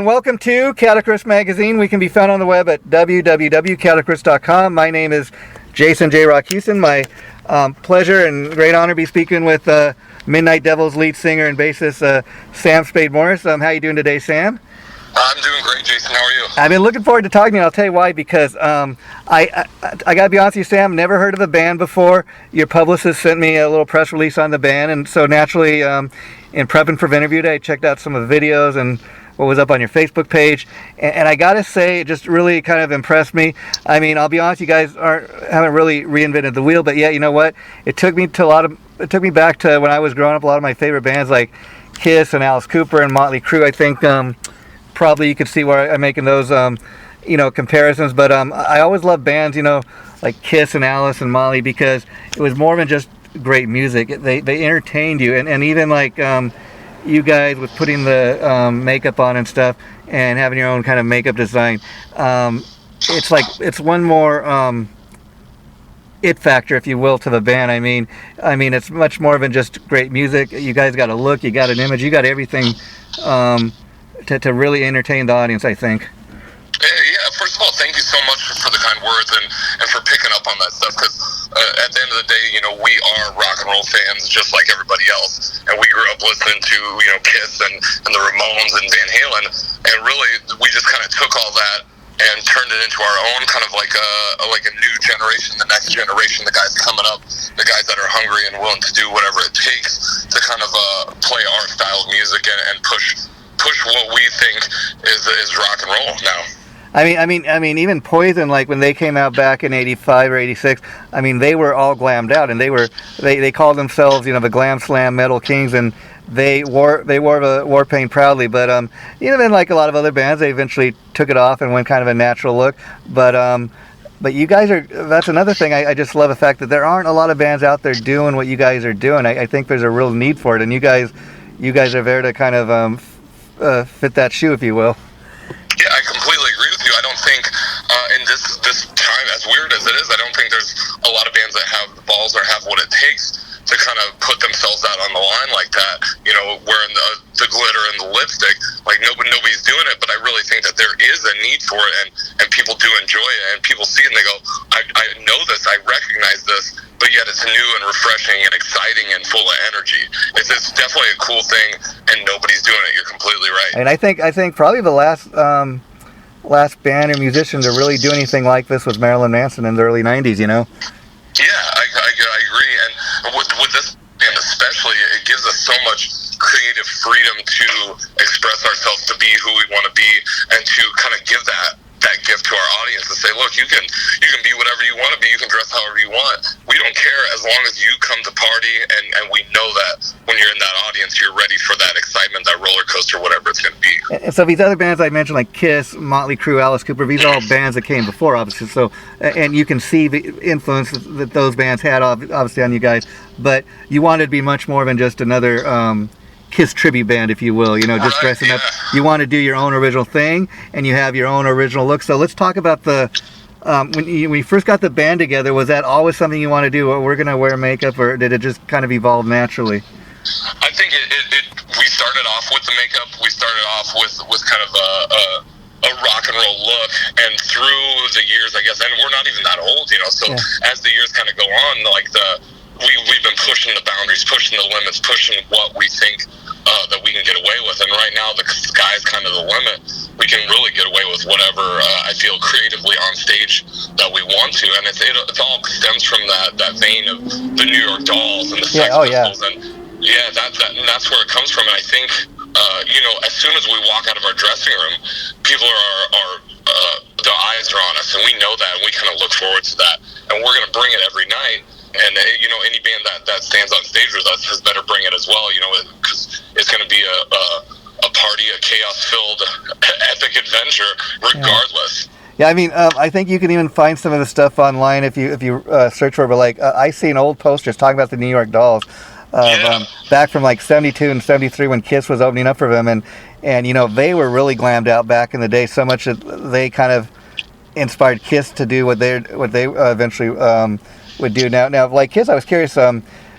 welcome to Catacrys Magazine. We can be found on the web at www.catacrys.com. My name is Jason J. Rock Houston. My pleasure and great honor to be speaking with Midnight Devils lead singer and bassist Sam Spade Morris. How you doing today, Sam? I'm doing great, Jason. How are you? I've been looking forward to talking to you. I'll tell you why, because I got to be honest with you, Sam, never heard of the band before. Your publicist sent me a little press release on the band, and so naturally, in prepping for the interview today, I checked out some of the videos and what was up on your Facebook page, and I got to say, it just really kind of impressed me. I mean, I'll be honest, you guys haven't really reinvented the wheel, but yeah, you know what? It took me back to when I was growing up. A lot of my favorite bands like Kiss and Alice Cooper and Motley Crue. I think probably you could see where I'm making those comparisons, but I always loved bands like Kiss and Alice and Motley, because it was more than just great music. They entertained you, and even like you guys with putting the makeup on and stuff and having your own kind of makeup design, it's one more it factor, if you will, to the band. I mean it's much more than just great music. You guys got a look, you got an image, you got everything to really entertain the audience, I think. Yeah, first of all, thank you so much for the kind words and for picking up on that stuff, because at the end of the day, we are rock and roll fans just like everybody else, and we grew up listening to Kiss and the Ramones and Van Halen, and really we just kind of took all that and turned it into our own kind of like a new generation, the next generation, the guys coming up, the guys that are hungry and willing to do whatever it takes to kind of play our style of music and push what we think is rock and roll now. I mean, even Poison, like when they came out back in '85 or '86, I mean, they were all glammed out, and they called themselves, the Glam Slam Metal Kings, and they wore the war paint proudly. But then like a lot of other bands, they eventually took it off and went kind of a natural look. But you guys that's another thing. I just love the fact that there aren't a lot of bands out there doing what you guys are doing. I think there's a real need for it, and you guys are there to kind of fit that shoe, if you will. Yeah, I completely agree with you. I don't think in this time, as weird as it is, I don't think there's a lot of bands that have the balls or have what it takes to kind of put themselves out on the line like that, wearing the glitter and the lipstick. Like nobody's doing it, but I really think that there is a need for it, and people do enjoy it, and people see it and they go, I know this, I recognize this, but yet it's new and refreshing and exciting and full of energy. It's definitely a cool thing, and nobody's doing it. You're completely right. And I think probably the last band or musician to really do anything like this was Marilyn Manson in the early '90s. Yeah, I agree, and with this band especially, it gives us so much creative freedom to express ourselves, to be who we want to be, and to kind of give that gift to our audience and say, look, you can be whatever you want to be, you can dress however you want. We don't care as long as you come to party, and we know that when you're in that audience, you're ready for that excitement, that roller coaster, whatever it's going to be. And so these other bands I mentioned, like Kiss, Motley Crue, Alice Cooper, these are all bands that came before, obviously. So, and you can see the influence that those bands had, obviously, on you guys. But you wanted to be much more than just another Kiss tribute band, if you will, just dressing up. You want to do your own original thing, and you have your own original look. So let's talk about when you first got the band together. Was that always something you want to do? We're going to wear makeup, or did it just kind of evolve naturally? I think we started off with the makeup. We started off with kind of a rock and roll look, and through the years, I guess, and we're not even that old, so yeah. As the years kind of go on, like we've been pushing the boundaries, pushing the limits, pushing what we think that we can get away with. And right now, the sky's kind of the limit. We can really get away with whatever I feel creatively on stage that we want to. And it all stems from that vein of the New York Dolls and the Sex Pistols. And that's where it comes from. And I think, as soon as we walk out of our dressing room, people are their eyes are on us, and we know that, and we kind of look forward to that. And we're going to bring it every night. And, any band that stands on stage with us has better bring it as well, because it's going to be a party, a chaos-filled epic adventure, regardless. Yeah, I mean, I think you can even find some of the stuff online if you search for it. But like, I seen old posters talking about the New York Dolls back from like '72 and '73 when Kiss was opening up for them, and they were really glammed out back in the day, so much that they kind of inspired Kiss to do what they eventually would do. Now, like Kiss, I was curious.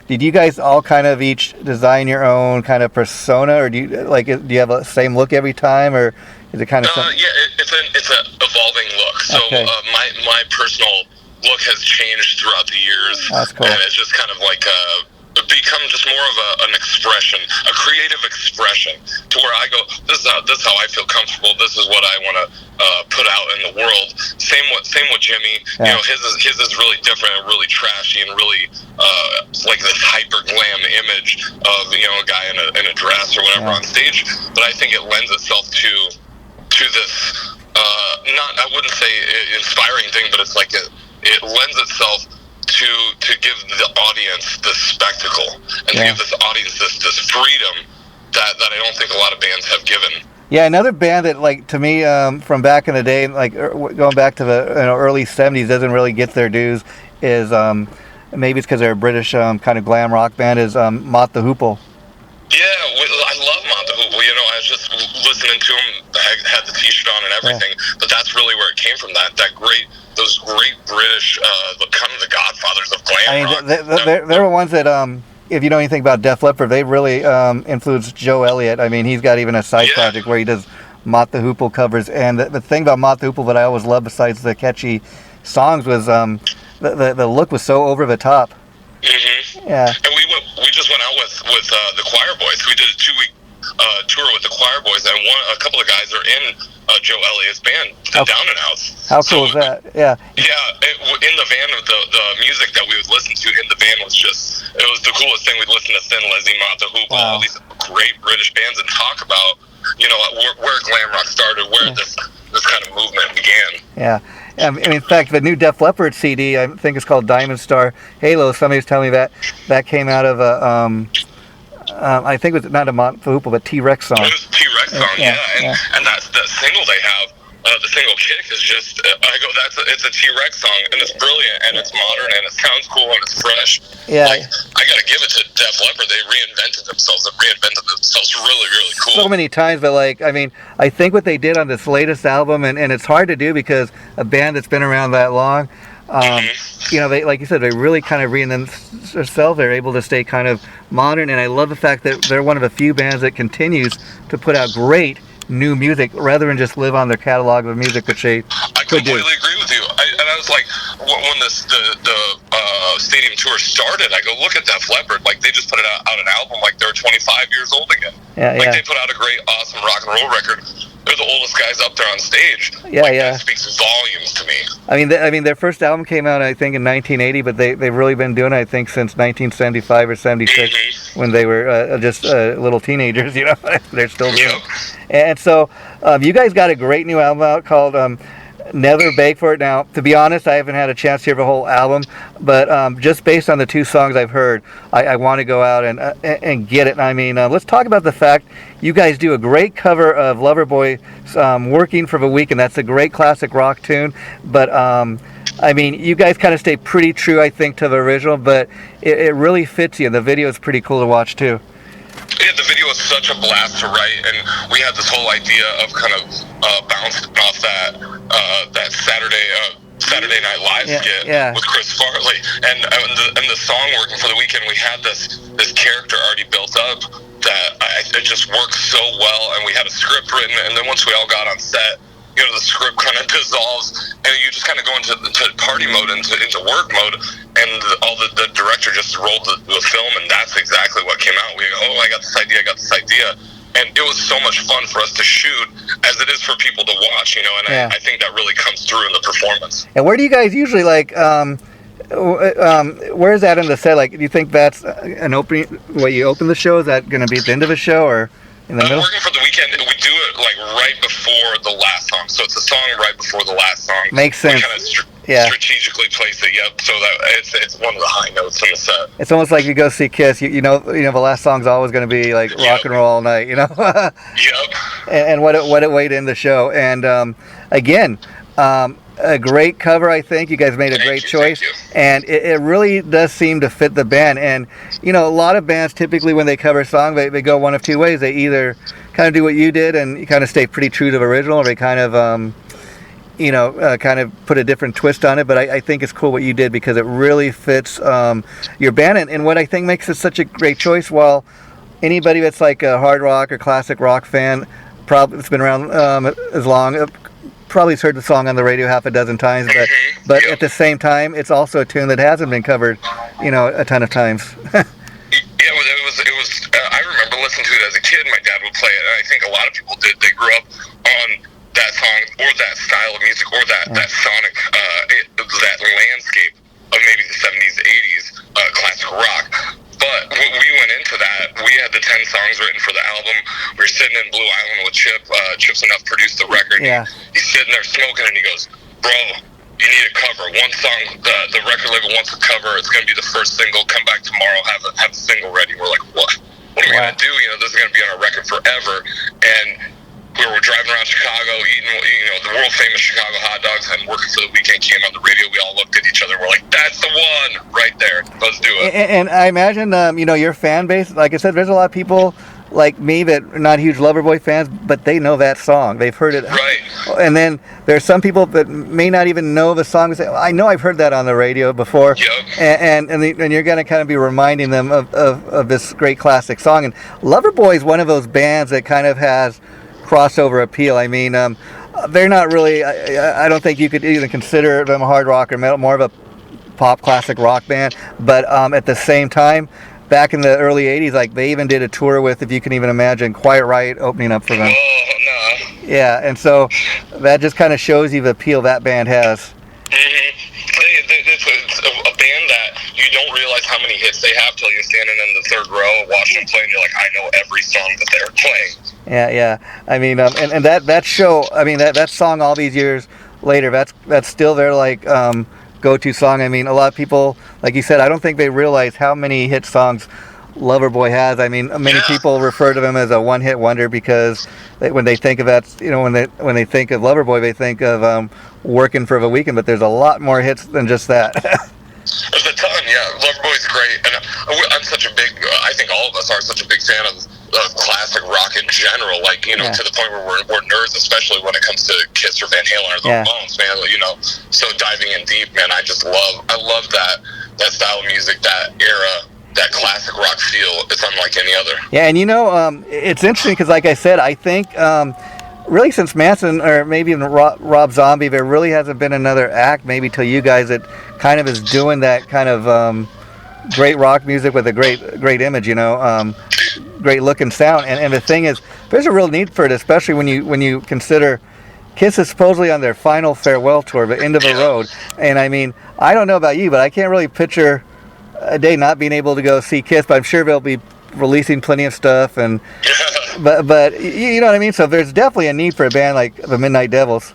did you guys all kind of each design your own kind of persona, or do you have a same look every time, or is it kind of yeah, it's an evolving look. So okay. My personal look has changed throughout the years. That's cool. And it's just kind of like become just more of an expression, a creative expression, to where I go, this is how I feel comfortable. This is what I want to put out in the world. Same with Jimmy. Yeah. You know, his is really different and really trashy and really like this hyper glam image of, you know, a guy in a dress or whatever on stage. But I think it lends itself to this I wouldn't say inspiring thing, but it's like it lends itself to give the audience this spectacle and to give this audience this freedom that I don't think a lot of bands have given. Yeah, another band that, like, to me, from back in the day, like going back to the early '70s, doesn't really get their dues. Is maybe it's because they're a British kind of glam rock band. Is Mott the Hoople. Yeah, I love Mott the Hoople. You know, I was just listening to them. I had the T-shirt on and everything, but that's really where it came from. Those great British, kind of the godfathers of glam rock. They're the ones that, if you know anything about Def Leppard, they really influenced Joe Elliott. I mean, he's got even a side project where he does Mott the Hoople covers. And the thing about Mott the Hoople that I always loved, besides the catchy songs, was the look was so over the top. Mm-hmm. Yeah. And we just went out with the Choir Boys. We did a 2-week tour with the Choir Boys, and a couple of guys are in Joe Elliott's band, the Down and Outs. How cool is that? Yeah. Yeah, in the van, the music that we would listen to in the van was the coolest thing. We'd listen to Thin Lizzy, Mott the Hoople, all these great British bands, and talk about, you know, where glam rock started, where this kind of movement began. Yeah. And in fact, the new Def Leppard CD, I think it's called Diamond Star Halo. Somebody was telling me that came out of a, I think it was not a Mott the Hoople, but T-Rex song. It was a T-Rex song, and that single they have, the single Kick is just, I go, it's a T-Rex song, and it's brilliant, and it's modern, and it sounds cool, and it's fresh. Yeah. Like, I gotta give it to Def Leppard. They reinvented themselves really, really cool. So many times, but like, I mean, I think what they did on this latest album, and it's hard to do because a band that's been around that long, you know, they, like you said, they really kind of reinvent themselves. They're able to stay kind of modern, and I love the fact that they're one of the few bands that continues to put out great new music rather than just live on their catalog of music, which they could do. I completely agree with you. I was like, when the stadium tour started, I go, look at Def Leppard. Like, they just put out an album like they're 25 years old again. They put out a great, awesome rock and roll record. They're the oldest guys up there on stage. That speaks volumes to me. I mean, their first album came out, I think, in 1980, but they've really been doing it, I think, since 1975 or 76, when they were just little teenagers. You know, they're still doing it. And so, you guys got a great new album out called Never Beg for It. Now, to be honest, I haven't had a chance to hear the whole album, but just based on the 2 songs I've heard, I want to go out and get it. I mean, let's talk about the fact you guys do a great cover of Loverboy, Working for the Week, and that's a great classic rock tune. But I mean, you guys kind of stay pretty true, I think, to the original, but it really fits you. And the video is pretty cool to watch too. Yeah, the video was such a blast to write, and we had this whole idea of kind of bouncing off that Saturday Night Live skit with Chris Farley, and the song Working for the Weekend. We had this character already built up that it just worked so well, and we had a script written, and then once we all got on set, you know, the script kind of dissolves, and you just kind of go into party mode, into work mode, and the director just rolled the film, and that's exactly what came out. We go, I got this idea, and it was so much fun for us to shoot, as it is for people to watch, you know, and I think that really comes through in the performance. And where do you guys usually, like, where is that in the set? Like, do you think that's an opening, where you open the show? Is that going to be at the end of the show, or in the middle? Working for the Weekend, we do it like right before the last song, so it's a song right before the last song. Makes sense. We kind of strategically place it, so that it's one of the high notes in the set. It's almost like you go see Kiss. You know, the last song's always going to be like rock and roll all night. You know. And what a way to end the show. And again, a great cover. I think you guys made a great choice, and it really does seem to fit the band. And you know, a lot of bands typically when they cover a song, they go one of 2 ways. They either kind of do what you did and you kind of stay pretty true to the original, or they kind of kind of put a different twist on it. But I think it's cool what you did because it really fits your band. And what I think makes it such a great choice, while anybody that's like a hard rock or classic rock fan, probably it's been around as long, probably has heard the song on the radio half a dozen times. But at the same time, it's also a tune that hasn't been covered, a ton of times. Yeah, it was. I remember listening to it as a kid. My dad would play it, and I think a lot of people did. They grew up on that song or that style of music or that sonic, that landscape of maybe the 70s, 80s classic rock. But when we went into that, we had the 10 songs written for the album. We were sitting in Blue Island with Chip. Chip's Enough produced the record. Yeah. He's sitting there smoking, and he goes, "Bro, you need a cover. One song the record label wants a cover. It's going to be the first single. Come back tomorrow. Have a single ready." We're like, "What? What are we going to do? This is going to be on our record forever." And we were driving around Chicago, eating, the world famous Chicago hot dogs, and Working for the Weekend came on the radio. We all looked at each other. We're like, "That's the one right there. Let's do it." And I imagine, your fan base. Like I said, there's a lot of people like me that are not huge Loverboy fans, but they know that song. They've heard it. Right. And then there's some people that may not even know the song. Say, "I know I've heard that on the radio before." Yep. And you're going to kind of be reminding them of this great classic song. And Loverboy is one of those bands that kind of has crossover appeal. I mean, they're not really. I don't think you could even consider them hard rock or metal, more of a pop classic rock band. But at the same time, back in the early 80s, like they even did a tour with, if you can even imagine, Quiet Riot opening up for them. Oh, no. Yeah, and so that just kind of shows you the appeal that band has. It's a band that you don't realize how many hits they have till you're standing in the third row watching them play, and you're like, "I know every song that they're playing." Yeah. I mean, and that show, I mean, that song all these years later, that's still their like go-to song. I mean, a lot of people, like you said, I don't think they realize how many hit songs Loverboy has. I mean, many people refer to them as a one-hit wonder because when they think of that, when they think of Loverboy, they think of Working for the Weekend. But there's a lot more hits than just that. There's a ton, yeah. Loverboy's great, and I'm such a big. I think all of us are such a big fan of classic rock in general. Like to the point where we're nerds, especially when it comes to Kiss or Van Halen or the Ramones, man. So diving in deep, man. I love that style of music, that era. That classic rock feel, it's unlike any other. Yeah, and it's interesting because, like I said, I think really since Manson or maybe even Rob Zombie, there really hasn't been another act, maybe till you guys, that kind of is doing that kind of great rock music with a great image, great look and sound. And the thing is, there's a real need for it, especially when you consider Kiss is supposedly on their final farewell tour, the end of the road. And I mean, I don't know about you, but I can't really picture a day not being able to go see Kiss, but I'm sure they'll be releasing plenty of stuff, and but you know what I mean. So there's definitely a need for a band like the Midnight Devils.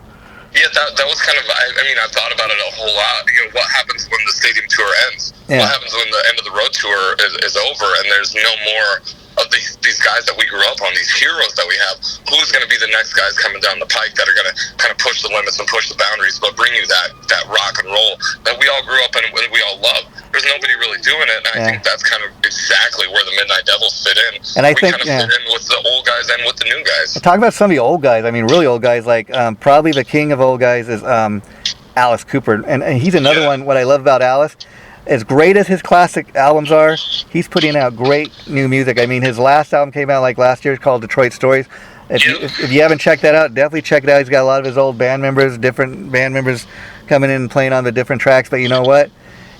Yeah, that was kind of. I mean, I've thought about it a whole lot. What happens when the stadium tour ends? Yeah. What happens when the end of the road tour is over and there's no more of these guys that we grew up on, these heroes that we have? Who's going to be the next guys coming down the pike that are going to kind of push the limits and push the boundaries, but bring you that rock and roll that we all grew up in and we all love? There's nobody really doing it, and I think that's kind of exactly where the Midnight Devils fit in. And I think kind of fit in with the old guys and with the new guys. Talk about some of the old guys. I mean, really old guys. Like probably the king of old guys is Alice Cooper, and he's another one. What I love about Alice, as great as his classic albums are, he's putting out great new music. I mean, his last album came out like last year, called Detroit Stories. If you haven't checked that out, definitely check it out. He's got a lot of his old different band members coming in and playing on the different tracks. But you know what?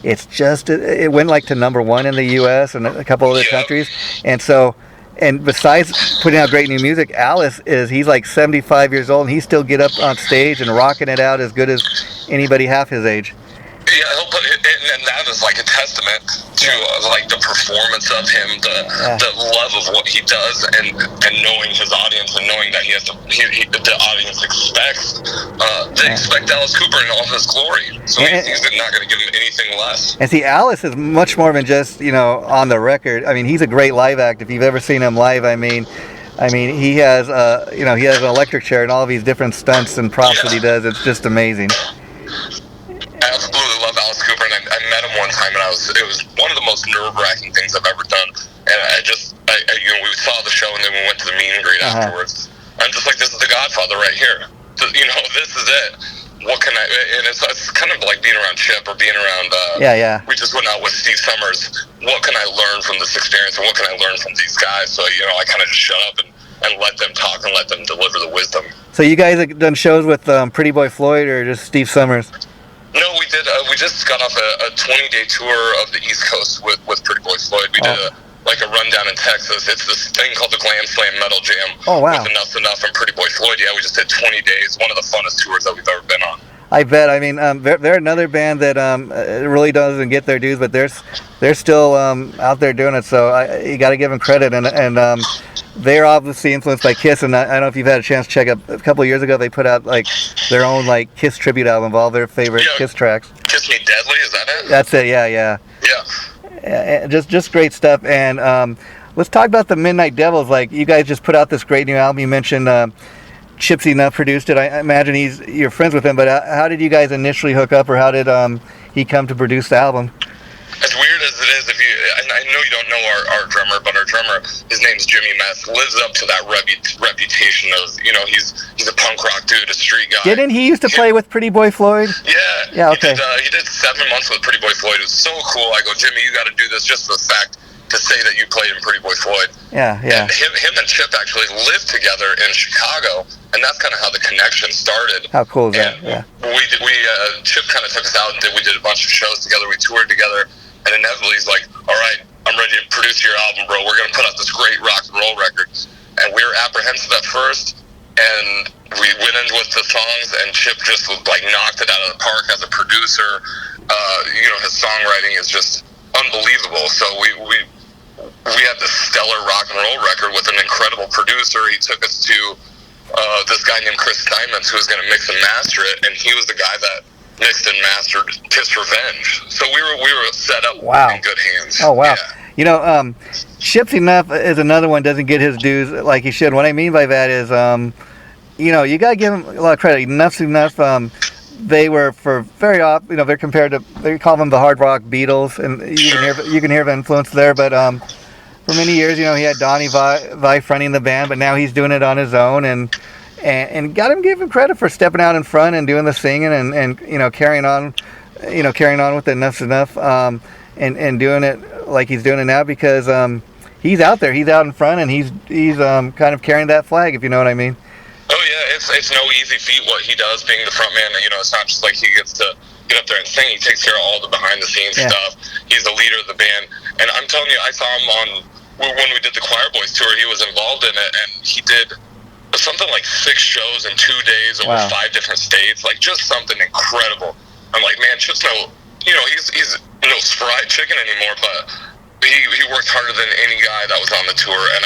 It's just, it went like to #1 in the U.S. and a couple other countries. And so, and besides putting out great new music, Alice he's like 75 years old, and he still get up on stage and rocking it out as good as anybody half his age. Yeah, he'll put it, and that is like a testament to like the performance of him, the love of what he does, and knowing his audience, and knowing that he has to. The audience expects they expect Alice Cooper in all his glory, so he's not going to give him anything less. And see, Alice is much more than just on the record. I mean, he's a great live act. If you've ever seen him live, I mean, he has he has an electric chair and all these different stunts and props that he does. It's just amazing. I absolutely love Alice Cooper, and I met him one time, and it was one of the most nerve-wracking things I've ever done. And we saw the show, and then we went to the meet and greet afterwards. I'm just like, this is the Godfather right here. This is it. what can I, and it's kind of like being around Chip or being around, we just went out with Steve Summers. What can I learn from this experience, and what can I learn from these guys? So, you know, I kind of just shut up and let them talk and let them deliver the wisdom. So you guys have done shows with Pretty Boy Floyd or just Steve Summers? No, we did. We just got off a 20-day tour of the East Coast with Pretty Boy Floyd. We did a rundown in Texas. It's this thing called the Glam Slam Metal Jam. Oh, wow. With Enough Enough and Pretty Boy Floyd. Yeah, we just did 20 days. One of the funnest tours that we've ever been on. I bet. I mean, they're another band that really doesn't get their dues, but they're still out there doing it. So you got to give them credit. And they're obviously influenced by Kiss. And I don't know if you've had a chance to check up. A couple of years ago, they put out like their own like Kiss tribute album of all their favorite Kiss tracks. Kiss Me Deadly, is that it? That's it. Yeah. Just great stuff. And let's talk about the Midnight Devils. Like, you guys just put out this great new album. You mentioned Chipsy Nuff produced it. I imagine you're friends with him, but how did you guys initially hook up, or how did he come to produce the album? As weird as it is, I know you don't know our drummer, but our drummer, his name's Jimmy Meth, lives up to that reputation of, you know, he's a punk rock dude, a street guy. Didn't he used to play with Pretty Boy Floyd? Yeah. Okay. He did 7 months with Pretty Boy Floyd. It was so cool. I go, Jimmy, you got to do this just for the fact to say that you played in Pretty Boy Floyd. Yeah. And him and Chip actually lived together in Chicago, and that's kind of how the connection started. How cool is that? Yeah. Chip kind of took us out and we did a bunch of shows together. We toured together, and inevitably he's like, all right, I'm ready to produce your album, bro. We're going to put out this great rock and roll record. And we were apprehensive at first, and we went in with the songs, and Chip just like knocked it out of the park as a producer. You know, his songwriting is just unbelievable. So we had this stellar rock and roll record with an incredible producer. He took us to this guy named Chris Steinmetz, who was going to mix and master it, and he was the guy that mixed and mastered Kiss Revenge. So we were set up in good hands. Oh, wow. Yeah. You know, Chipsy Nuff is another one, doesn't get his dues like he should. What I mean by that is, you know, you got to give him a lot of credit. Nuff, they were they're compared to, they call them the hard rock Beatles, and you can hear the influence there. But for many years, you know, he had Donnie Vice running the band, but now he's doing it on his own, and give him credit for stepping out in front and doing the singing and you know, carrying on with the Enough's Enough, and doing it like he's doing it now, because he's out there, he's out in front, and he's kind of carrying that flag, if you know what I mean. Oh yeah, it's no easy feat what he does, being the front man. You know, it's not just like he gets to get up there and sing. He takes care of all the behind the scenes stuff. He's the leader of the band, and I'm telling you, I saw him when we did the Choir Boys tour. He was involved in it, and he did something like 6 shows in 2 days over 5 different states. Like, just something incredible. I'm like, man, Chip's he's no fried chicken anymore, but he worked harder than any guy that was on the tour, and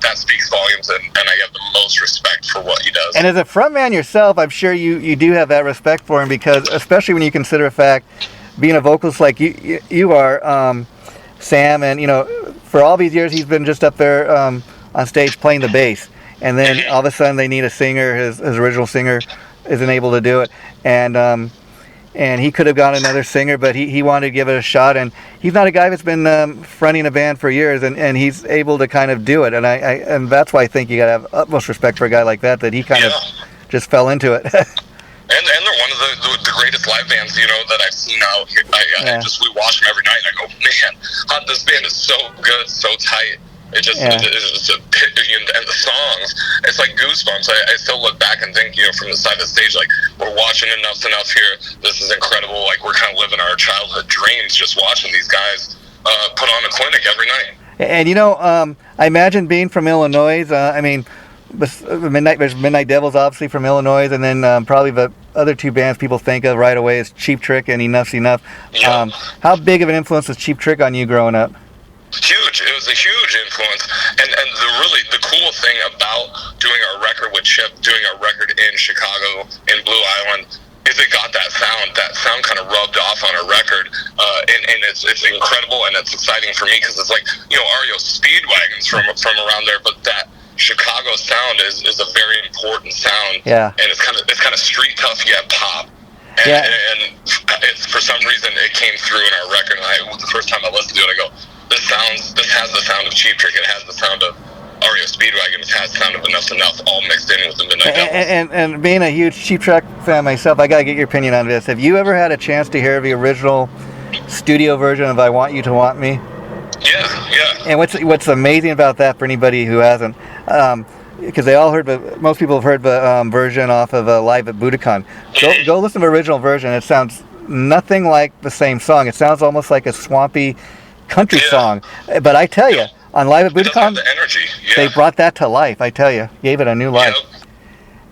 that speaks volumes, and I have the most respect for what he does. And as a frontman yourself, I'm sure you do have that respect for him, because especially when you consider the fact, being a vocalist like you are, Sam, and you know, for all these years he's been just up there on stage playing the bass, and then all of a sudden they need a singer. His original singer isn't able to do it, and he could have got another singer, but he wanted to give it a shot, and he's not a guy that's been fronting a band for years, and he's able to kind of do it, and that's why I think you got to have utmost respect for a guy like that he kind of just fell into it. And they're one of the greatest live bands, you know, that I've seen out here. We watch them every night, and I go, man, this band is so good, so tight. It just, and the songs, it's like goosebumps. I still look back and think, you know, from the side of the stage, like, we're watching Enough's Enough here. This is incredible. Like, we're kind of living our childhood dreams just watching these guys put on a clinic every night. And, you know, I imagine being from Illinois, I mean, there's Midnight Devils, obviously, from Illinois, and then probably the other 2 bands people think of right away is Cheap Trick and Enough's Enough. Yeah. How big of an influence was Cheap Trick on you growing up? Huge. It was a huge influence, and the cool thing about doing our record with Chip, doing our record in Chicago, in Blue Island, is it got that sound kind of rubbed off on our record, and it's incredible, and it's exciting for me, because it's like, you know, REO Speedwagons from around there, but that Chicago sound is a very important sound, and it's kind of street tough yet pop. And it's, for some reason, it came through in our record, and the first time I listened to it, I go, this has the sound of Cheap Trick. It has the sound of REO Speedwagon has Sound of Enough's Enough all mixed in with the Midnight Devils. And being a huge Cheap Trick fan myself, I gotta get your opinion on this. Have you ever had a chance to hear the original studio version of "I Want You to Want Me"? Yeah. And what's amazing about that for anybody who hasn't, because they all heard, most people have heard the version off of Live at Budokan. Go listen to the original version. It sounds nothing like the same song. It sounds almost like a swampy country song. But I tell you, on Live at Budokan, the energy. They brought that to life. I tell you, gave it a new life.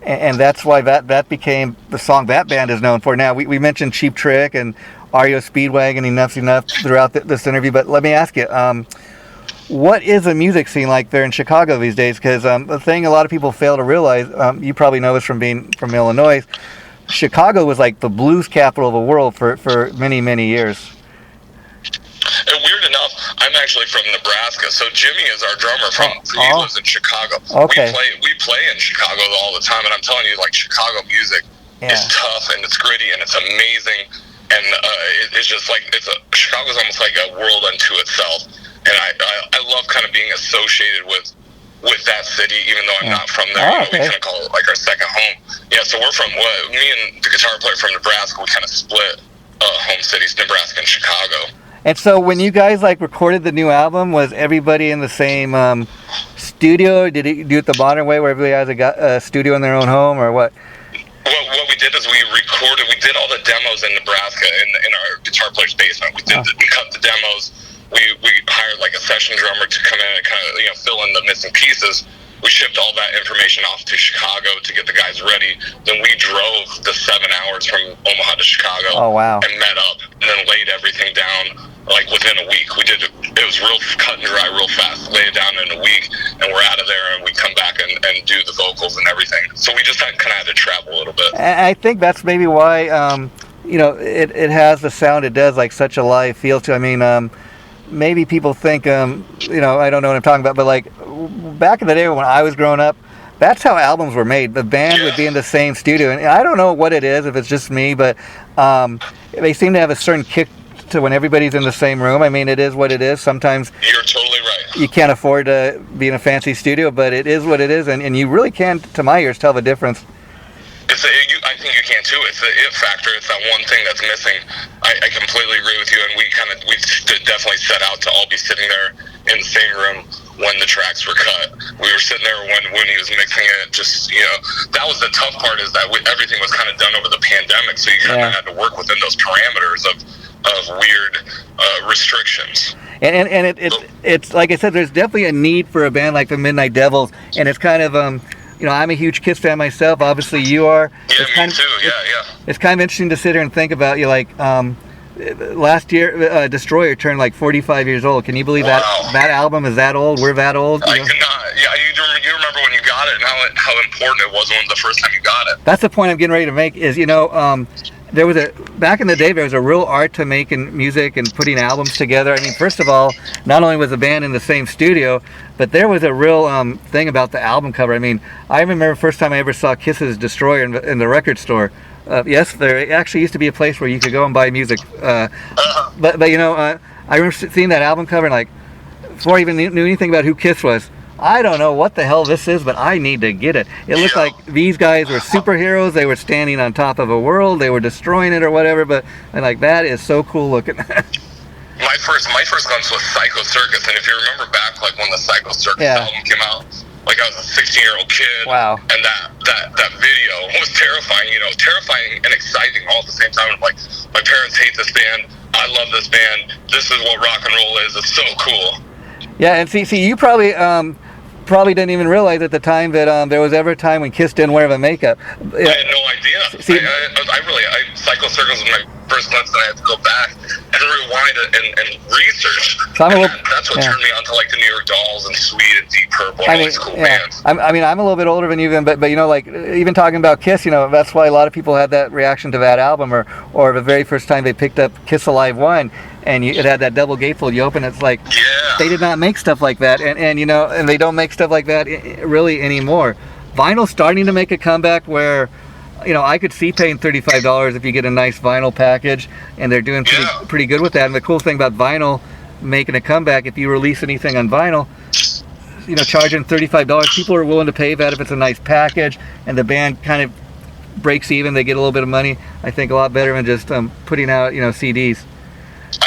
And that's why that became the song that band is known for. Now, we mentioned Cheap Trick and REO Speedwagon, Enough's Enough throughout this interview, but let me ask you, what is the music scene like there in Chicago these days? Because the thing a lot of people fail to realize, you probably know this from being from Illinois, Chicago was like the blues capital of the world for many, many years. And weird enough, I'm actually from Nebraska, so Jimmy is our drummer he lives in Chicago. Okay. We play in Chicago all the time, and I'm telling you, like, Chicago music is tough, and it's gritty, and it's amazing, and it's just like, Chicago's almost like a world unto itself, and I love kind of being associated with that city, even though I'm not from there. We kind of call it like our second home. Yeah, so we're from, me and the guitar player from Nebraska, we kind of split home cities, Nebraska and Chicago. And so when you guys like recorded the new album, was everybody in the same studio? Did you do it the modern way where everybody has a studio in their own home, or what? Well, what we did is we did all the demos in Nebraska in our guitar player's basement. We cut the demos. We hired like a session drummer to come in and kind of fill in the missing pieces. We shipped all that information off to Chicago to get the guys ready. Then we drove the 7 hours from Omaha to Chicago. Oh, wow. And met up and then laid everything down like within a week. It was real cut and dry, real fast. Lay it down in a week, and we're out of there, and we come back and do the vocals and everything. So we just kind of had to travel a little bit. I think that's maybe why it has the sound it does, like such a live feel to. I mean, maybe people think I don't know what I'm talking about, but like back in the day when I was growing up, that's how albums were made. The band would be in the same studio, and I don't know what it is, if it's just me, but they seem to have a certain kick to when everybody's in the same room. I mean, it is what it is. Sometimes you're totally right. You can't afford to be in a fancy studio, but it is what it is, and you really can, to my ears, tell the difference. I think you can too. It's the it factor. It's that one thing that's missing. I completely agree with you, and we definitely set out to all be sitting there in the same room when the tracks were cut. We were sitting there when he was mixing it. Just that was the tough part, is that everything was kind of done over the pandemic, so you kind of had to work within those parameters of weird restrictions. And it's like I said, there's definitely a need for a band like the Midnight Devils, and it's kind of I'm a huge Kiss fan myself. Obviously, you are. Yeah, me too. Yeah. It's kind of interesting to sit here and think about last year, Destroyer turned like 45 years old. Can you believe that album is that old? We're that old. I cannot. Yeah, you remember when you got it and how important it was when the first time you got it. That's the point I'm getting ready to make. Is there was back in the day, there was a real art to making music and putting albums together. I mean, first of all, not only was the band in the same studio, but there was a real thing about the album cover. I mean, I remember the first time I ever saw Kiss's Destroyer in the record store. Yes, there actually used to be a place where you could go and buy music. But I remember seeing that album cover and like, before I even knew anything about who Kiss was, I don't know what the hell this is, but I need to get it. It looked like these guys were superheroes. They were standing on top of a world. They were destroying it or whatever. But that is so cool looking. My first glimpse was Psycho Circus, and if you remember back, like when the Psycho Circus album came out, like I was a 16-year-old kid. Wow. And that video was terrifying. Terrifying and exciting all at the same time. Like, my parents hate this band. I love this band. This is what rock and roll is. It's so cool. Yeah, and see, you probably didn't even realize at the time that there was ever a time when Kiss didn't wear the makeup. I had no idea. See, Psycho Circus was my first glimpse, and I had to go back and rewind it and research. So that's what turned me on to like the New York Dolls and Sweet and Deep Purple and all these cool bands. I'm a little bit older than you, but even talking about Kiss, that's why a lot of people had that reaction to that album, or the very first time they picked up Kiss Alive 1. And it had that double gatefold. You open, it's like they did not make stuff like that, and they don't make stuff like that really anymore. Vinyl's starting to make a comeback where, I could see paying $35 if you get a nice vinyl package, and they're doing pretty good with that. And the cool thing about vinyl making a comeback, if you release anything on vinyl, charging $35. People are willing to pay that if it's a nice package and the band kind of breaks even. They get a little bit of money. I think a lot better than just putting out CDs. We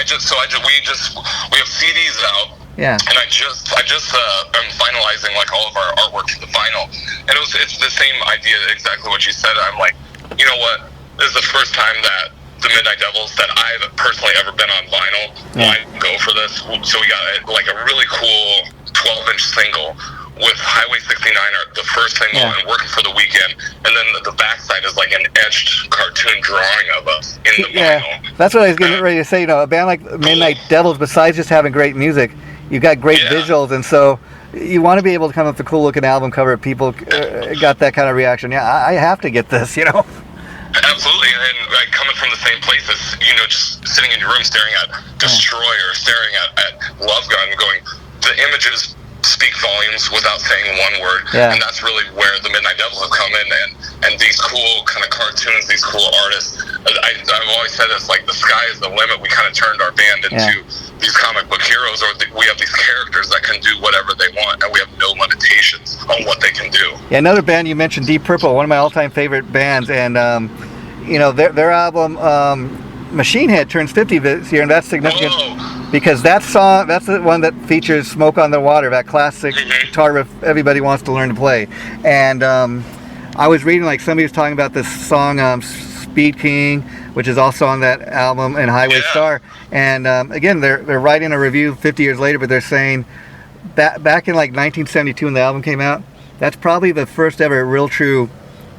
have CDs out. Yeah. And I just am finalizing like all of our artwork for the vinyl, and it's the same idea, exactly what you said. I'm like, you know what? This is the first time that the Midnight Devils that I've personally ever been on vinyl. Why go for this? So we got like a really cool 12-inch single with Highway 69, the first single, and Working for the Weekend, and then the backside is like an etched cartoon drawing of us in the vinyl. That's what I was getting ready to say. A band like Midnight Devils, besides just having great music, you've got great visuals, and so you want to be able to come up with a cool-looking album cover. People got that kind of reaction. Yeah, I have to get this, Absolutely, and like coming from the same places, just sitting in your room staring at Destroyer, staring at Love Gun, going, the images speak volumes without saying one word, and that's really where the Midnight Devils have come in, and these cool kind of cartoons, these cool artists. I've always said this, like the sky is the limit. We kind of turned our band into these comic book heroes, or we have these characters that can do whatever they want, and we have no limitations on what they can do. Yeah, another band you mentioned, Deep Purple, one of my all-time favorite bands, and their album Machine Head turns 50 this year, and that's significant. Because that song, that's the one that features Smoke on the Water, that classic guitar riff everybody wants to learn to play. And I was reading, like, somebody was talking about this song, Speed King, which is also on that album, and Highway Star. And again, they're writing a review 50 years later, but they're saying back in like 1972 when the album came out, that's probably the first ever real true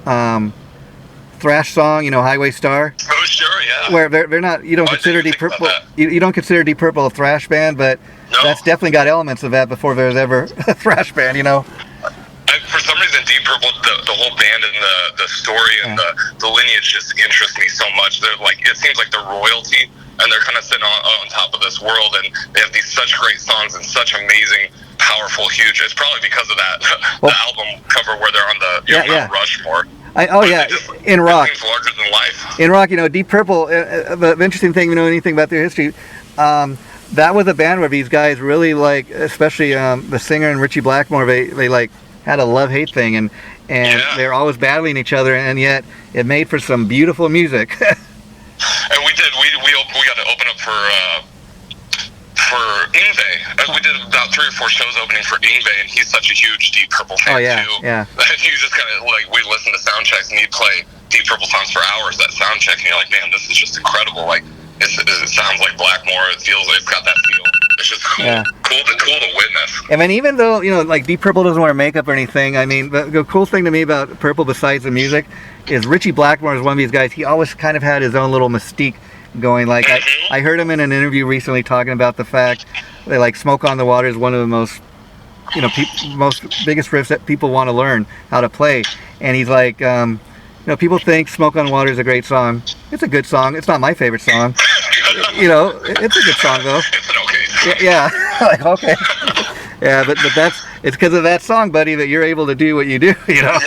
thrash song, Highway Star. Oh, sure, yeah. Where they're not, you don't consider Deep Purple, you don't consider Deep Purple a thrash band, but that's definitely got elements of that before there was ever a thrash band, For some reason, Deep Purple, the whole band and the story and the lineage just interests me so much. They're like, it seems like they're royalty, and they're kind of sitting on top of this world, and they have these such great songs and such amazing, powerful, huge. It's probably because of that, the album cover where they're on the Mount Rushmore. In rock. Seems larger than life. In rock, Deep Purple. The interesting thing, anything about their history, that was a band where these guys really like, especially the singer and Richie Blackmore. They like had a love-hate thing, and they were always battling each other, and yet it made for some beautiful music. And we did. We got to open up for Yngwie. We did about 3 or 4 shows opening for Yngwie, and he's such a huge Deep Purple fan too. Yeah. He just kind of like, we listen to sound checks, and he'd play Deep Purple songs for hours at sound check, and you're like, man, this is just incredible. Like, it sounds like Blackmore. It's got that feel. It's just cool. Cool to witness. I mean, even though like Deep Purple doesn't wear makeup or anything, I mean, the cool thing to me about Purple, besides the music, is Richie Blackmore is one of these guys. He always kind of had his own little mystique going. Like I heard him in an interview recently talking about the fact that like Smoke on the Water is one of the most biggest riffs that people want to learn how to play, and he's like, people think Smoke on the Water is a great song. It's a good song. It's not my favorite song. It's a good song though. It's an okay song. Yeah. Like, okay. Yeah, but it's because of that song, buddy, that you're able to do what you do. Yeah.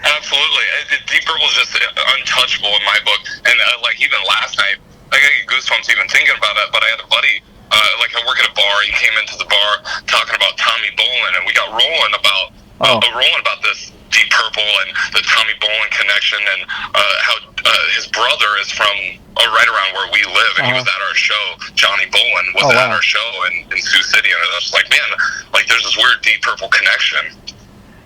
Absolutely. Deep Purple is just untouchable in my book, and like even last night, I got goosebumps even thinking about it. But I had a buddy. Like I work at a bar. He came into the bar talking about Tommy Bolin, and we got rolling about this Deep Purple and the Tommy Bolin connection, and how his brother is from right around where we live, and he was at our show. Johnny Bolin was at our show in Sioux City, and I was like, man, like there's this weird Deep Purple connection.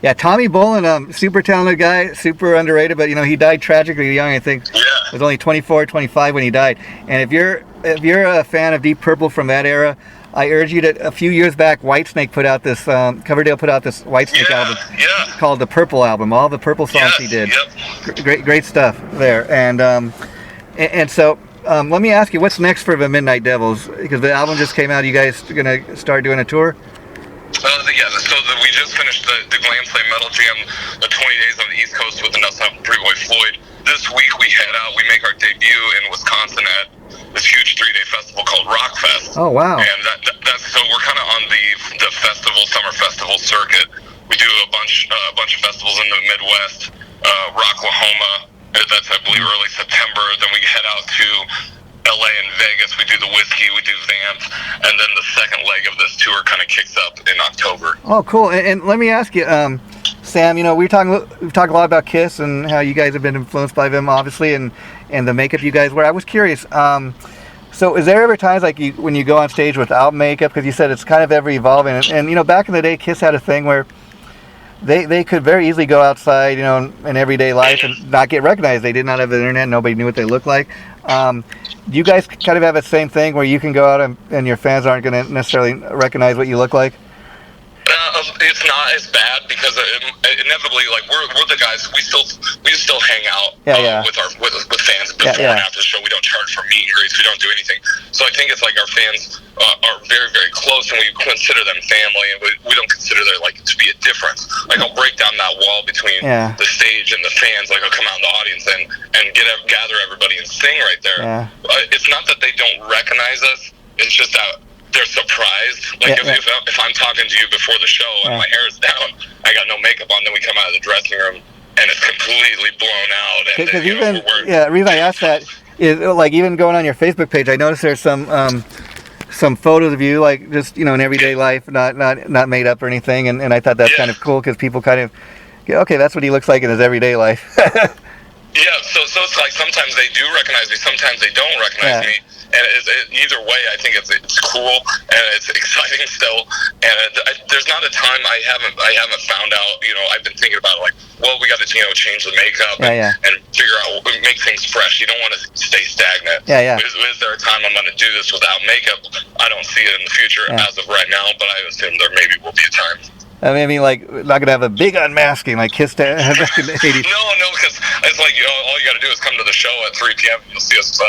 Yeah, Tommy Bolin, super talented guy, super underrated, but he died tragically young. I think he was only 24, 25 when he died. And if you're a fan of Deep Purple from that era, I urge you to. A few years back, Whitesnake put out this. Coverdale put out this Whitesnake album called the Purple Album. All the Purple songs he did. Great stuff there. And so let me ask you, what's next for the Midnight Devils? Because the album just came out. You guys gonna start doing a tour? We just finished the Glam Slam Metal Jam, the 20 days on the East Coast with the Nuts Out and Pretty Boy Floyd. This week we head out. We make our debut in Wisconsin at this huge 3-day festival called Rockfest. Oh wow! And that's so we're kind of on the summer festival circuit. We do a bunch of festivals in the Midwest, Rocklahoma. That's I believe early September. Then we head out to LA and Vegas. We do the Whiskey, we do Vamp, and then the second leg of this tour kind of kicks up in October. Oh, cool. And let me ask you, Sam, you know, we've talked a lot about Kiss and how you guys have been influenced by them, obviously, and the makeup you guys wear. I was curious, so is there ever times like when you go on stage without makeup, because you said it's kind of ever evolving, and you know, back in the day, Kiss had a thing where they could very easily go outside, you know, in everyday life and not get recognized. They did not have the internet. Nobody knew what they looked like. Do you guys kind of have the same thing where you can go out and your fans aren't going to necessarily recognize what you look like? It's not as bad because inevitably, like we're the guys. We still hang out with fans before and after the show. We don't charge for meet and greets. We don't do anything. So I think it's like our fans are very, very close, and we consider them family, and we don't consider there like to be a difference. Like I'll break down that wall between the stage and the fans. Like I'll come out in the audience and gather everybody and sing right there. It's not that they don't recognize us. It's just that they're surprised. Like if I'm talking to you before the show and my hair is down, I got no makeup on, then we come out of the dressing room and it's completely blown out. Because even the reason I asked that is like even going on your Facebook page, I noticed there's some photos of you like just, you know, in everyday life, not made up or anything, and I thought that's kind of cool because people kind of okay, that's what he looks like in his everyday life. So it's like sometimes they do recognize me, sometimes they don't recognize me. And either way, I think it's cool and it's exciting still. And there's not a time I haven't found out. You know, I've been thinking about it, like, well, we got to change the makeup and figure out make things fresh. You don't want to stay stagnant. Is there a time I'm going to do this without makeup? I don't see it in the future as of right now, but I assume there maybe will be a time. I mean, like, not gonna have a big unmasking like Kiss back in the 80s. No, because it's like all you got to do is come to the show at 3 p.m. You'll see us,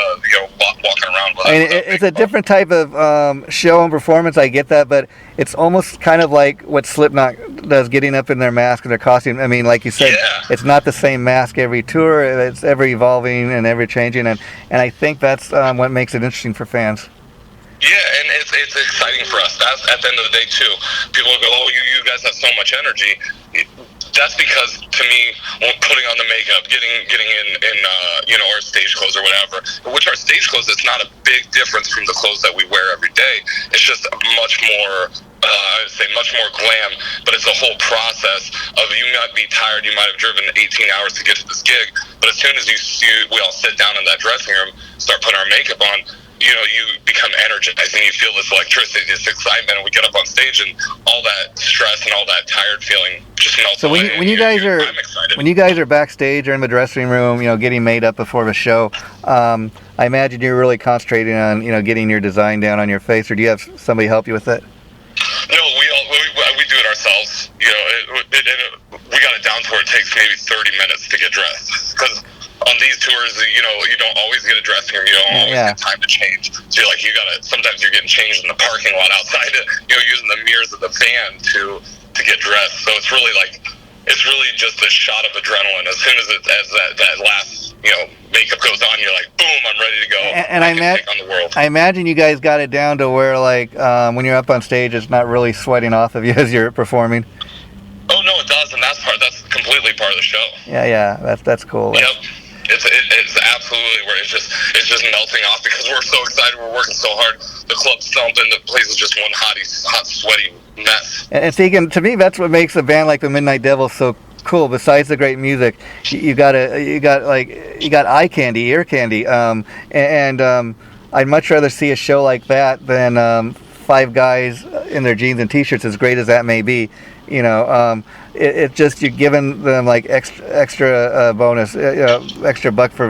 walking around. With it's a different type of show and performance. I get that, but it's almost kind of like what Slipknot does, getting up in their mask and their costume. I mean, like you said, it's not the same mask every tour. It's ever evolving and ever changing, and I think that's what makes it interesting for fans. Yeah, and it's exciting for us. That's at the end of the day too. People go, "Oh, you guys have so much energy." That's because to me, when putting on the makeup, getting in our stage clothes or whatever, which our stage clothes, it's not a big difference from the clothes that we wear every day. It's just much more. I would say much more glam, but it's a whole process of you might be tired, you might have driven 18 hours to get to this gig, but as soon as we all sit down in that dressing room, start putting our makeup on, you know, you become energized and you feel this electricity, this excitement, and we get up on stage and all that stress and all that tired feeling just melts away. So when you guys are backstage or in the dressing room, you know, getting made up before the show, I imagine you're really concentrating on, you know, getting your design down on your face, or do you have somebody help you with it? No, we do it ourselves. You know, we got it down to where it takes maybe 30 minutes to get dressed. Because on these tours, you know, you don't always get a dressing room. You don't always get time to change. So you're like, sometimes you're getting changed in the parking lot outside, using the mirrors of the van to get dressed. So it's really just a shot of adrenaline. As soon as that last, makeup goes on, you're like, boom, I'm ready to go. And I imagine you guys got it down to where, like, when you're up on stage, it's not really sweating off of you as you're performing. Oh no, it does, and that's completely part of the show. Yeah, that's cool. Yep. It's absolutely where it's just melting off because we're so excited. We're working so hard. The club's thumping. The place is just one hot, sweaty mess. And see, to me, that's what makes a band like the Midnight Devils so cool. Besides the great music, you got eye candy, ear candy, and I'd much rather see a show like that than 5 guys in their jeans and t-shirts, as great as that may be. It's just you're giving them like extra bonus, extra bang for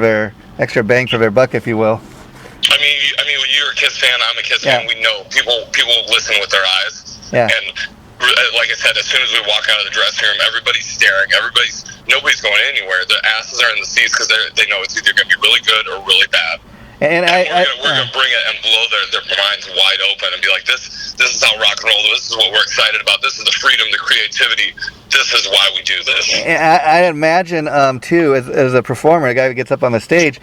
their buck, if you will. I mean, you're a Kiss fan. I'm a Kiss fan. We know people listen with their eyes. Yeah. And like I said, as soon as we walk out of the dressing room, everybody's staring. Nobody's going anywhere. Their asses are in the seats because they know it's either going to be really good or really bad. And we're gonna bring it and blow their minds wide open and be like, this is how rock and roll. This is what we're excited about. This is the freedom, the creativity. This is why we do this. And I imagine too, as a performer, a guy who gets up on the stage,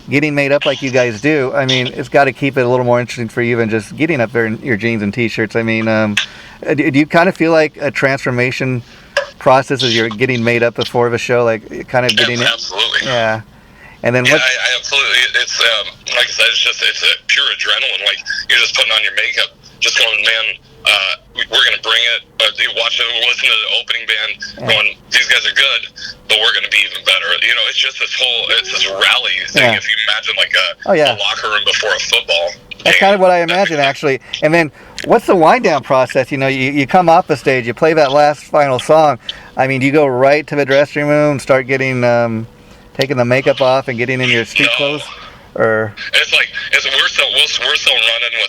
getting made up like you guys do. I mean, it's got to keep it a little more interesting for you than just getting up there in your jeans and t-shirts. I mean, do you kind of feel like a transformation process as you're getting made up before the show, like kind of getting Absolutely. Yeah. And then yeah, I absolutely. It's like I said, it's a pure adrenaline. Like you're just putting on your makeup, just going, man. We're gonna bring it. You watch it, listen to the opening band, going, these guys are good, but we're gonna be even better. You know, it's just this rally thing. If you imagine like a locker room before a football. That's kind of what I imagine, actually. And then, what's the wind down process? You know, you come off the stage, you play that last final song. I mean, do you go right to the dressing room and start getting taking the makeup off and getting in your street clothes? Or it's like we're still running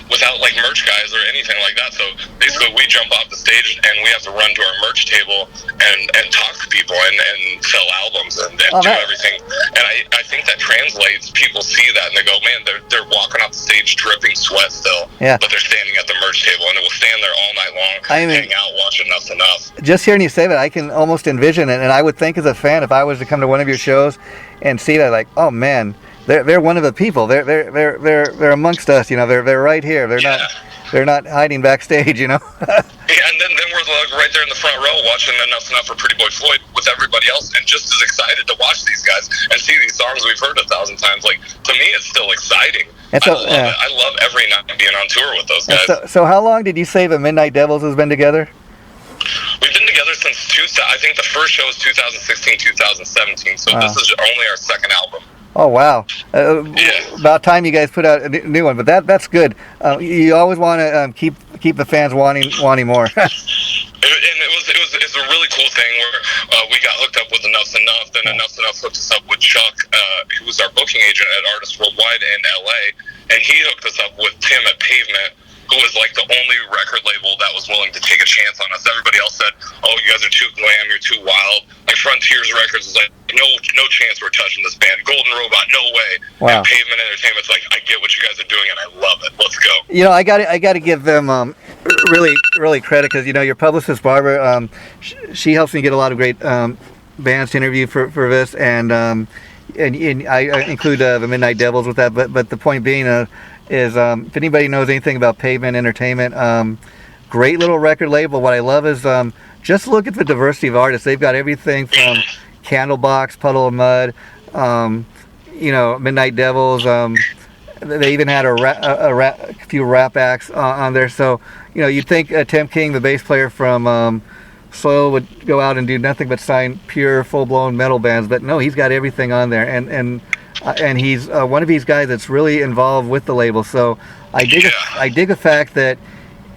without like merch guys or anything like that. So basically, we jump off the stage and we have to run to our merch table and talk to people and sell albums and do everything. And I think that translates. People see that and they go, man, they're walking off the stage dripping sweat still, but they're standing at the merch table and it will stand there all night long, hanging out, watching Nuts Enough. Just hearing you say that, I can almost envision it. And I would think as a fan, if I was to come to one of your shows and see that, like, oh man, they're one of the people. They're amongst us. You know, they're right here. They're not hiding backstage. You know. Yeah, and then we're like right there in the front row watching Enough's Enough for Pretty Boy Floyd with everybody else, and just as excited to watch these guys and see these songs we've heard 1,000 times. Like, to me, it's still exciting. And so, I love it. I love every night being on tour with those guys. So how long did you say the Midnight Devils has been together? We've been together since I think the first show was 2016, 2017. So this is only our second album. Oh wow! About time you guys put out a new one, but that's good. You always want to keep the fans wanting more. And it's a really cool thing where we got hooked up with Enough's Enough. Then Enough's Enough hooked us up with Chuck, who was our booking agent at Artists Worldwide in LA, and he hooked us up with Tim at Pavement, who was like the only record label that was willing to take a chance on us. Everybody else said, "Oh, you guys are too glam, you're too wild." Like Frontiers Records was like, "No chance we're touching this band." Golden Robot, no way. Wow. And Pavement Entertainment's like, "I get what you guys are doing, and I love it. Let's go." You know, I got to give them really credit, because you know your publicist Barbara, she helps me get a lot of great bands to interview for this, and I include the Midnight Devils with that. But the point being is if anybody knows anything about Pavement Entertainment, great little record label. What I love is just look at the diversity of artists. They've got everything from Candlebox, Puddle of Mud, you know, Midnight Devils. They even had a few rap acts on there. So you know, you'd think Tim King, the bass player from Soil, would go out and do nothing but sign pure, full-blown metal bands. But no, he's got everything on there, and he's one of these guys that's really involved with the label. So I dig the fact that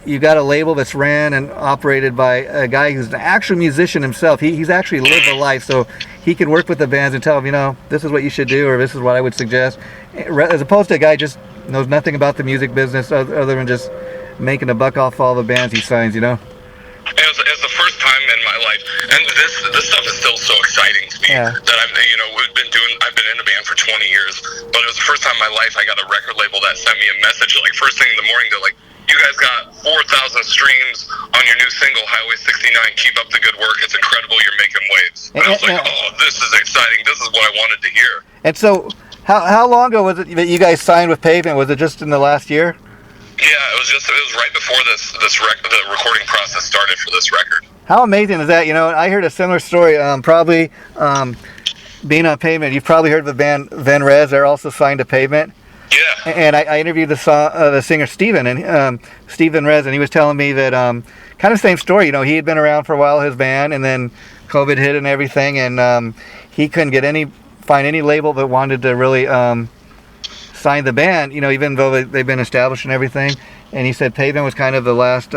you got a label that's ran and operated by a guy who's an actual musician himself. He's actually lived a life, so he can work with the bands and tell them, you know, this is what you should do, or this is what I would suggest, as opposed to a guy who just knows nothing about the music business other than just making a buck off all the bands he signs, you know. It was the first time in my life, and this stuff is still so exciting to me, that I've been in a band for 20 years, but it was the first time in my life I got a record label that sent me a message, like first thing in the morning, they're like, "You guys got 4,000 streams on your new single, Highway 69. Keep up the good work. It's incredible. You're making waves." And I was like, "Oh, this is exciting. This is what I wanted to hear." And so, how long ago was it that you guys signed with Pavement? Was it just in the last year? Yeah, it was right before the recording process started for this record. How amazing is that? You know, I heard a similar story. Probably being on Pavement, you've probably heard of the band Van Rez. They're also signed to Pavement. Yeah. And I interviewed the singer Steven, and Steven Rez, and he was telling me that kind of same story. You know, he had been around for a while, his band, and then COVID hit and everything, and he couldn't find any label that wanted to really sign the band. You know, even though they've been established and everything. And he said Pavement was kind of the last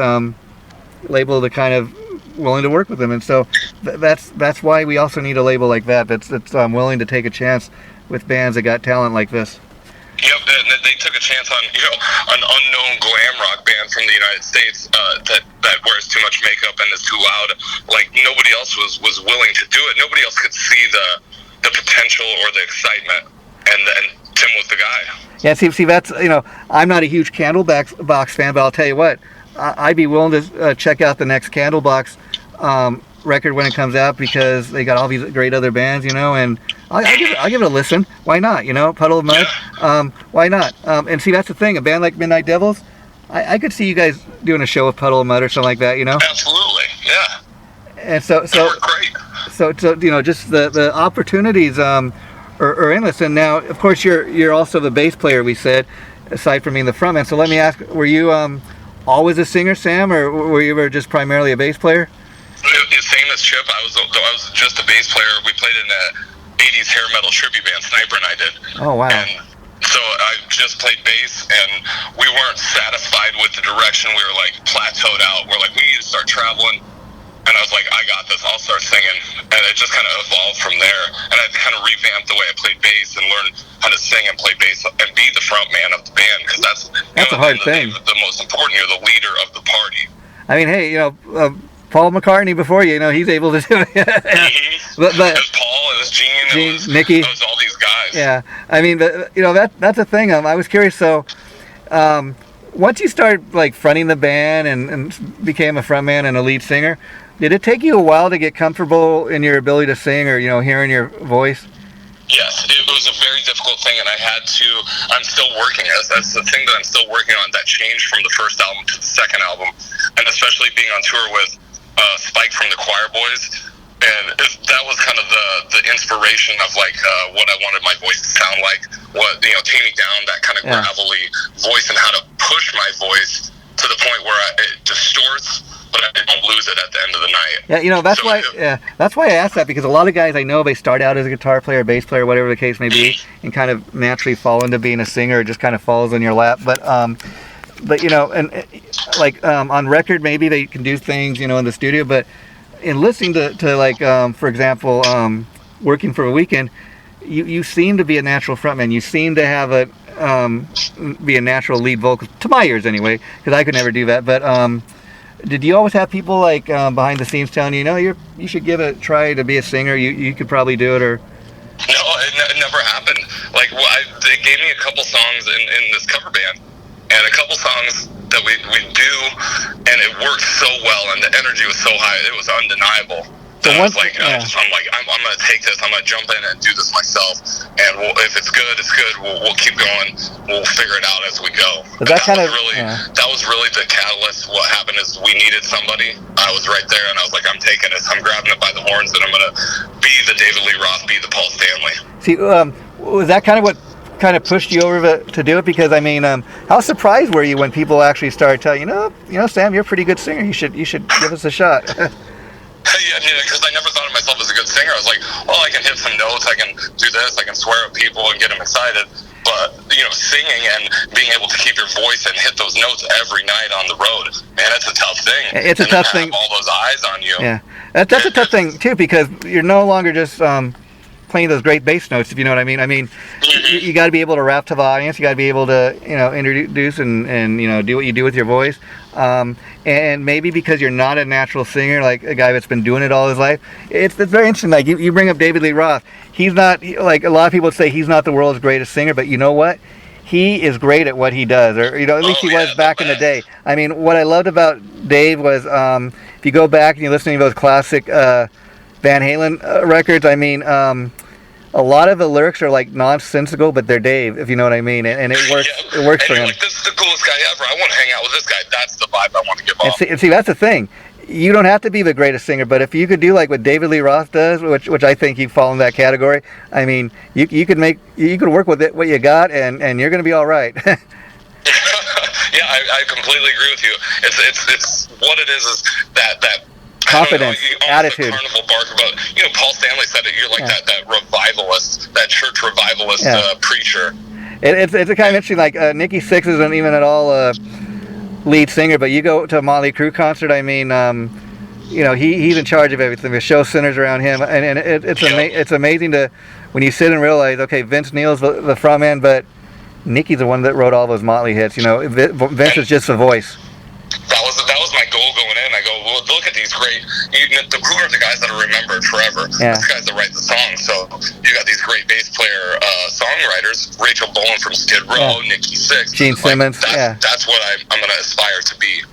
label that kind of willing to work with him, and so that's why we also need a label like that's willing to take a chance with bands that got talent like this. Yep, they took a chance on, you know, an unknown glam rock band from the United States that wears too much makeup and is too loud. Like nobody else was willing to do it. Nobody else could see the potential or the excitement, and Tim was the guy. Yeah, see, that's, you know, I'm not a huge Candlebox fan, but I'll tell you what, I'd be willing to check out the next Candlebox record when it comes out, because they got all these great other bands, you know, and I'll give it a listen. Why not? You know, Puddle of Mud. Why not? And see, that's the thing. A band like Midnight Devils, I could see you guys doing a show with Puddle of Mud or something like that. You know. Absolutely. Yeah. And so great. So you know, just the opportunities are are endless. And now, of course, you're also the bass player. We said, aside from being the frontman. So let me ask: were you always a singer, Sam, or were you ever just primarily a bass player? Same as Chip. I was just a bass player. We played in a '80s hair metal tribute band, Sniper and I did. Oh wow! And so I just played bass, and we weren't satisfied with the direction. We were like plateaued out. We're like, we need to start traveling. And I was like, I got this. I'll start singing. And it just kind of evolved from there. And I kind of revamped the way I played bass and learned how to sing and play bass and be the front man of the band, because that's a hard thing. The most important. You're the leader of the party. I mean, hey, Paul McCartney before you, he's able to do it. but it was Paul, it was Gene, it was Nicky. It was all these guys. Yeah, I mean, but that's a thing. I was curious. So, once you started like fronting the band and became a frontman and a lead singer, did it take you a while to get comfortable in your ability to sing, or hearing your voice? Yes, it was a very difficult thing, and I'm still working. That's the thing that I'm still working on, that changed from the first album to the second album, and especially being on tour with Spike from the Choir Boys, and that was kind of the inspiration of like what I wanted my voice to sound like, taming down that kind of gravelly voice and how to push my voice to the point where it distorts, but I don't lose it at the end of the night. Yeah, that's why I asked that, because a lot of guys I know, they start out as a guitar player, bass player, whatever the case may be, and kind of naturally fall into being a singer. It just kind of falls in your lap. But on record, maybe they can do things, in the studio. But in listening to like, for example, Working for a Weekend, you seem to be a natural frontman. You seem to have be a natural lead vocal, to my ears anyway, because I could never do that. But did you always have people like behind the scenes telling you, you should give it a try to be a singer? You could probably do it, or? No, it never happened. Like, they gave me a couple songs in this cover band, and a couple songs that we do, and it worked so well, and the energy was so high, it was undeniable. So I'm going to take this, I'm going to jump in and do this myself, and if it's good, it's good. We'll keep going. We'll figure it out as we go. That was really the catalyst. What happened is we needed somebody. I was right there, and I was like, I'm taking this. I'm grabbing it by the horns, and I'm going to be the David Lee Roth, be the Paul Stanley. See, was that kind of what kind of pushed you over to do it? Because I mean, how surprised were you when people actually started telling you, Sam, you're a pretty good singer. You should give us a shot. Yeah, because I never thought of myself as a good singer. I was like, well, I can hit some notes, I can do this, I can swear at people and get them excited. But, singing and being able to keep your voice and hit those notes every night on the road, man, it's a tough thing. It's a tough thing. All those eyes on you. Yeah, that's a tough thing, too, because you're no longer just playing those great bass notes, if you know what I mean. I mean, you got to be able to rap to the audience. You got to be able to, introduce and do what you do with your voice. And maybe because you're not a natural singer, like a guy that's been doing it all his life, it's very interesting. Like you bring up David Lee Roth. He's not, like a lot of people would say, he's not the world's greatest singer, but you know what? He is great at what he does, or at least he was back in the day. I mean, what I loved about Dave was if you go back and you listen to those classic Van Halen records, I mean, a lot of the lyrics are like nonsensical, but they're Dave, if you know what I mean, and it works. It works for him. Like, this is the coolest guy ever. I want to hang out with this guy. That's the vibe I want to give off. And see, that's the thing. You don't have to be the greatest singer, but if you could do like what David Lee Roth does, which I think you fall in that category, I mean, you could work with it, what you got, and you're going to be all right. Yeah, I completely agree with you. It's what it is that confidence, attitude. Carnival bark about, Paul Stanley said it. You're like that revivalist, that church revivalist preacher. It's a kind of interesting. Like Nikki Sixx isn't even at all lead singer, but you go to a Motley Crue concert. I mean, he's in charge of everything. The show centers around him, and it's amazing to when you sit and realize, okay, Vince Neil's the frontman, but Nicky's the one that wrote all those Motley hits. Vince is just the voice. That was my goal going in. I go, well, look at these great. Who are the guys that are remembered forever? Yeah. These guys that write the songs. So you got these great bass player songwriters, Rachel Bowen from Skid Row, Nikki Sixx, Gene Simmons. That's what I'm going to aspire to be.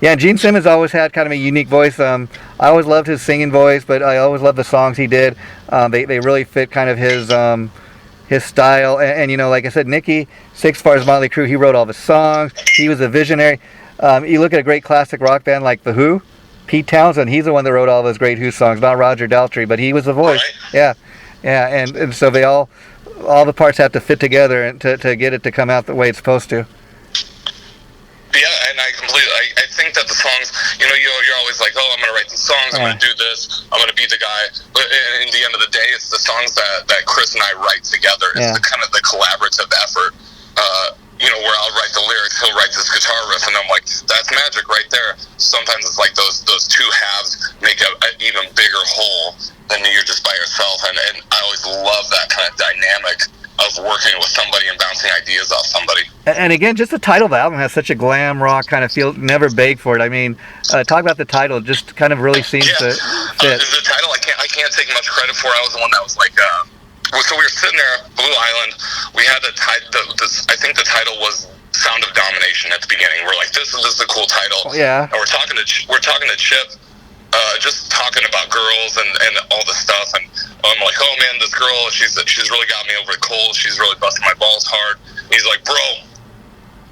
Yeah, Gene Simmons always had kind of a unique voice. I always loved his singing voice, but I always loved the songs he did. They really fit kind of his style. And like I said, Nikki Sixx, as far as Motley Crue, he wrote all the songs. He was a visionary. You look at a great classic rock band like The Who, Pete Townsend, he's the one that wrote all those great Who songs, not Roger Daltrey, but he was the voice. Right. Yeah, and so they all all the parts have to fit together and to get it to come out the way it's supposed to. Yeah, and I think that the songs, you're always like, oh, I'm going to write these songs, I'm going to do this, I'm going to be the guy. But in the end of the day, it's the songs that Chris and I write together. It's the kind of the collaborative effort. Where I'll write the lyrics, he'll write this guitar riff, and I'm like, that's magic right there. Sometimes it's like those two halves make an even bigger whole than you're just by yourself. And I always love that kind of dynamic of working with somebody and bouncing ideas off somebody. And again, just the title of the album has such a glam rock kind of feel. Never beg for it. I mean, talk about the title. Just kind of really seems to fit. The title, I can't take much credit for. I was the one that was like, so we were sitting there, Blue Island. We had the title. I think the title was "Sound of Domination" at the beginning. We're like, this is a cool title. Oh, yeah. And we're talking to Chip, just talking about girls and all this stuff. And I'm like, oh man, this girl, she's really got me over the coals. She's really busting my balls hard. And he's like, bro,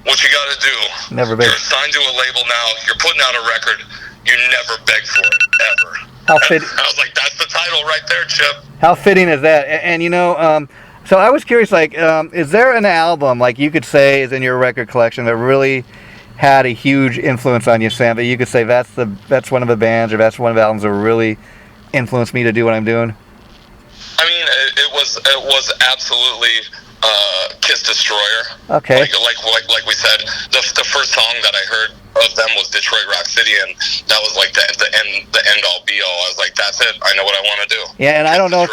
what you got to do? Never beg. You're signed to a label now. You're putting out a record. You never beg for it ever. How fitting. I was like, that's the title right there, Chip. How fitting is that? And so I was curious, like, is there an album, like you could say is in your record collection that really had a huge influence on you, Sam, that you could say that's one of the bands or that's one of the albums that really influenced me to do what I'm doing? I mean, it was absolutely Kiss Destroyer. Okay. Like we said, the first song that I heard of them was Detroit Rock City, and that was like the end all be all. I was like, that's it. I know what I want to do. Yeah, and I don't know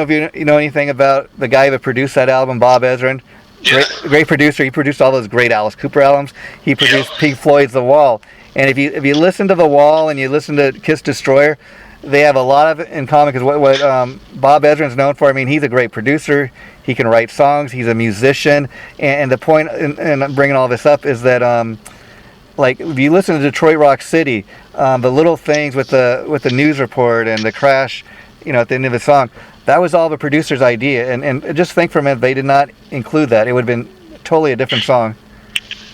if you know anything about the guy that produced that album, Bob Ezrin. Yeah. Great producer. He produced all those great Alice Cooper albums. He produced Pink Floyd's The Wall. And if you listen to The Wall and you listen to Kiss Destroyer, they have a lot of it in common, because what Bob Ezrin's known for, I mean, he's a great producer. He can write songs. He's a musician. And the point in bringing all this up is that like if you listen to Detroit Rock City, the little things with the news report and the crash, at the end of the song, that was all the producer's idea. And just think for a minute, they did not include that. It would have been totally a different song.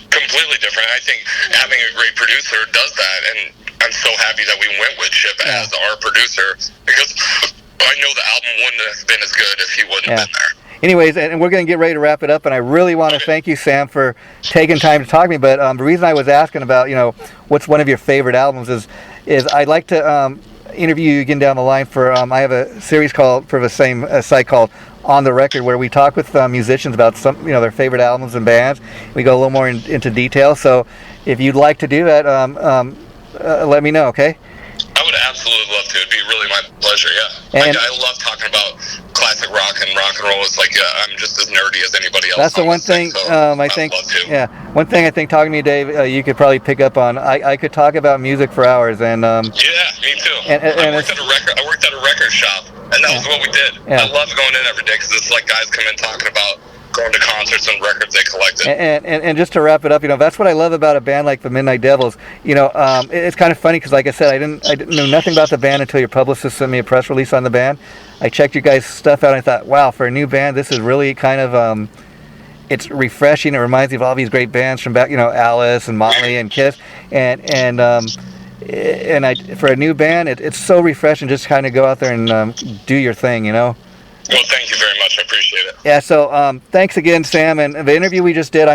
Completely different. I think having a great producer does that, and I'm so happy that we went with Chip as our producer, because I know the album wouldn't have been as good if he wouldn't have been there. Anyways, and we're going to get ready to wrap it up, and I really want to thank you, Sam, for taking time to talk to me. But the reason I was asking about, what's one of your favorite albums is I'd like to interview you again down the line for, I have a series called, for the same site called On the Record, where we talk with musicians about some, their favorite albums and bands. We go a little more into detail. So if you'd like to do that, let me know, okay? I would absolutely love to. It'd be really my pleasure, yeah. And I love talking about classic rock and roll. It's like, I'm just as nerdy as anybody else. That's the one thing, I think, one thing I think talking to you, Dave, you could probably pick up on. I could talk about music for hours, and yeah, me too. And I worked at a record shop, and that was what we did. Yeah. I love going in every day, because it's like guys come in talking about going to concerts and records they collected. And just to wrap it up, that's what I love about a band like the Midnight Devils. It's kind of funny because, like I said, I didn't know nothing about the band until your publicist sent me a press release on the band. I checked your guys' stuff out, and I thought, wow, for a new band, this is really kind of it's refreshing. It reminds me of all these great bands from back, Alice and Motley and Kiss, and for a new band, it's so refreshing just kind of go out there and do your thing, Well, thank you very much. I appreciate it. Yeah, so thanks again, Sam. And the interview we just did,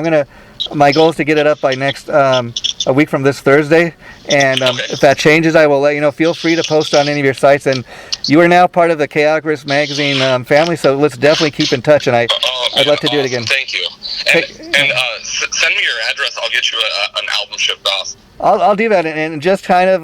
my goal is to get it up by next, a week from this Thursday. And if that changes, I will let you know. Feel free to post on any of your sites. And you are now part of the Chaotic Riffs magazine family, so let's definitely keep in touch. And I'd love to do it again. Thank you. And send me your address. I'll get you an album shipped off. I'll do that. And just kind of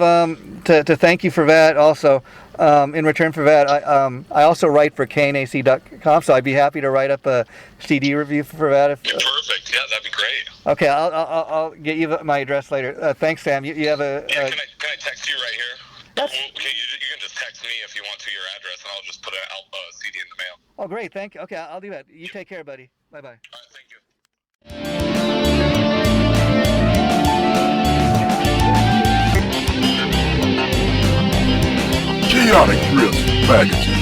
to thank you for that also. In return for that, I also write for KNAC.com, so I'd be happy to write up a CD review for that. Perfect. Yeah, that'd be great. Okay, I'll get you my address later. Thanks, Sam. You have a... Can I text you right here? Yes. You can just text me if you want to your address, and I'll just put a CD in the mail. Oh, great. Thank you. Okay, I'll do that. You take care, buddy. Bye-bye. All right, thank you. Chaotic Riffs Magazine.